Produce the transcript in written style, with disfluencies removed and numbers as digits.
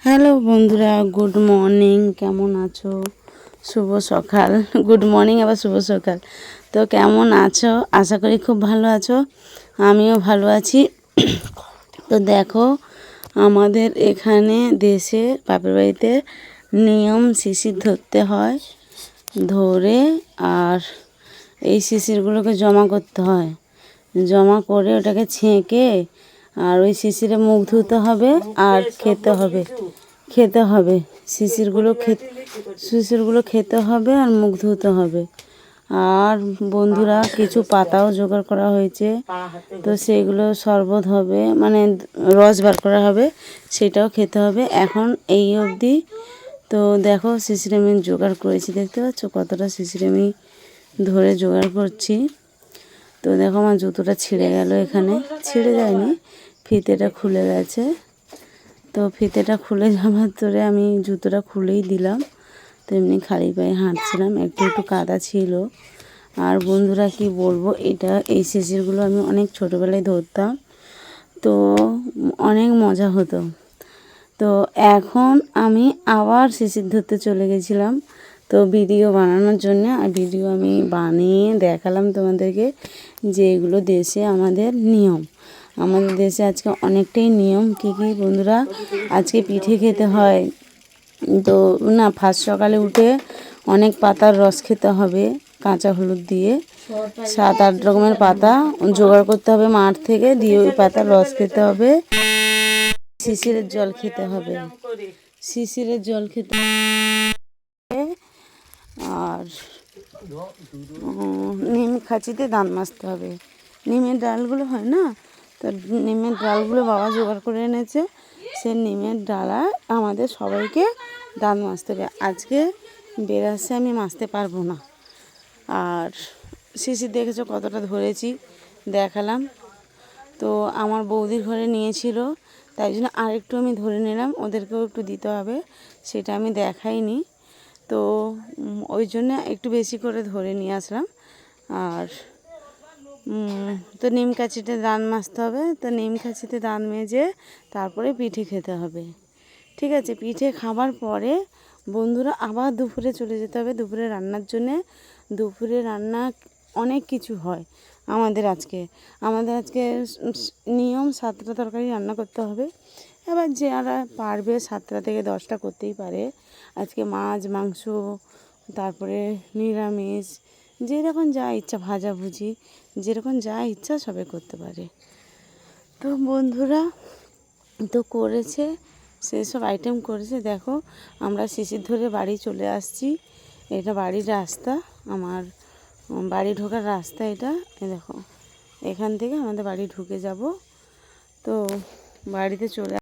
Hello বন্ধুরা, good morning. কেমন আছো? শুভ সকাল। গুড মর্নিং আবার শুভ সকাল। তো কেমন আছো? আশা করি খুব ভালো আছো। আমিও ভালো আছি। তো দেখো, আমাদের এখানে দেশে বাপের বাড়িতে নিয়ম শিশির ধরতে হয়, ধরে আর এই শিশিরগুলোকে জমা করতে হয়। জমা করে ওটাকে ছেঁকে আর ওই শিশিরে মুখ ধুতে হবে আর খেতে হবে শিশিরগুলো খেতে হবে আর মুখ ধুতে হবে। আর বন্ধুরা, কিছু পাতাও জোগাড় করা হয়েছে, তো সেইগুলো শরবত হবে, মানে রস বার করা হবে, সেটাও খেতে হবে। এখন এই অবধি তো দেখো শিশির আমি জোগাড় করেছি, দেখতে পাচ্ছ কতটা শিশির আমি ধরে জোগাড় করছি। তো দেখো আমার জুতোটা ছিঁড়ে গেল, এখানে ছিঁড়ে যায়নি, ফিতেটা খুলে গেছে। তো ফিতেটা খুলে যাওয়ার ধরে আমি জুতোটা খুলেই দিলাম। তো এমনি খালি পায়ে হাঁটছিলাম, একটু কাদা ছিল। আর বন্ধুরা কি বলবো, এই শিশিরগুলো আমি অনেক ছোটোবেলায় ধরতাম, তো অনেক মজা হতো। তো এখন আমি আবার শিশির ধরতে চলে গেছিলাম, তো ভিডিও বানানোর জন্য। আর ভিডিও আমি বানিয়ে দেখালাম তোমাদেরকে যে এগুলো দেশে আমাদের নিয়ম। আমাদের দেশে আজকে অনেকটাই নিয়ম। কী বন্ধুরা, আজকে পিঠে খেতে হয়। তো না, ফার্স্ট সকালে উঠে অনেক পাতার রস খেতে হবে, কাঁচা হলুদ দিয়ে 7-8 রকমের পাতা জোগাড় করতে হবে মাঠ থেকে, দিয়ে ওই পাতার রস খেতে হবে, শিশিরের জল খেতে হবে, আর নিম খাঁচিতে দাঁত মাজতে হবে। নিমের ডালগুলো হয় না, তো নিমের ডালগুলো বাবা জোগাড় করে এনেছে। সে নিমের ডালা আমাদের সবাইকে দাঁত মাজতে হবে। আজকে বেরাসে আমি মাজতে পারবো না। আর শিশির দেখেছো কতটা ধরেছি, দেখালাম। তো আমার বৌদির ঘরে নিয়েছিল, তাই জন্য আরেকটু আমি ধরে নিলাম, ওদেরকেও একটু দিতে হবে, সেটা আমি দেখাইনি। তো ওই জন্য একটু বেশি করে ধরে নিয়ে আসলাম। আর তো নিম কাঁচিতে দাঁত মাজতে হবে। তো নিম কাঁচিতে দাঁত মেজে তারপরে পিঠে খেতে হবে, ঠিক আছে? পিঠে খাবার পরে বন্ধুরা আবার দুপুরে চলে যেতে হবে দুপুরে রান্নার জন্যে। দুপুরে রান্না অনেক কিছু হয় আমাদের আজকে নিয়ম 7টা তরকারি রান্না করতে হবে। এবার যারা পারবে 7টা থেকে 10টা করতেই পারে। আজকে মাছ, মাংস, তারপরে নিরামিষ, যেরকম যা ইচ্ছা, ভাজাভুজি, যেরকম যা ইচ্ছা সবে করতে পারে। তো বন্ধুরা তো করেছে, সেসব আইটেম করেছে। দেখো, আমরা শিশির ধরে বাড়ি চলে আসছি। এটা বাড়ির রাস্তা, আমার বাড়ি ঢোকার রাস্তা এটা। দেখো, এখান থেকে আমাদের বাড়ি ঢুকে যাব। তো বাড়িতে চলে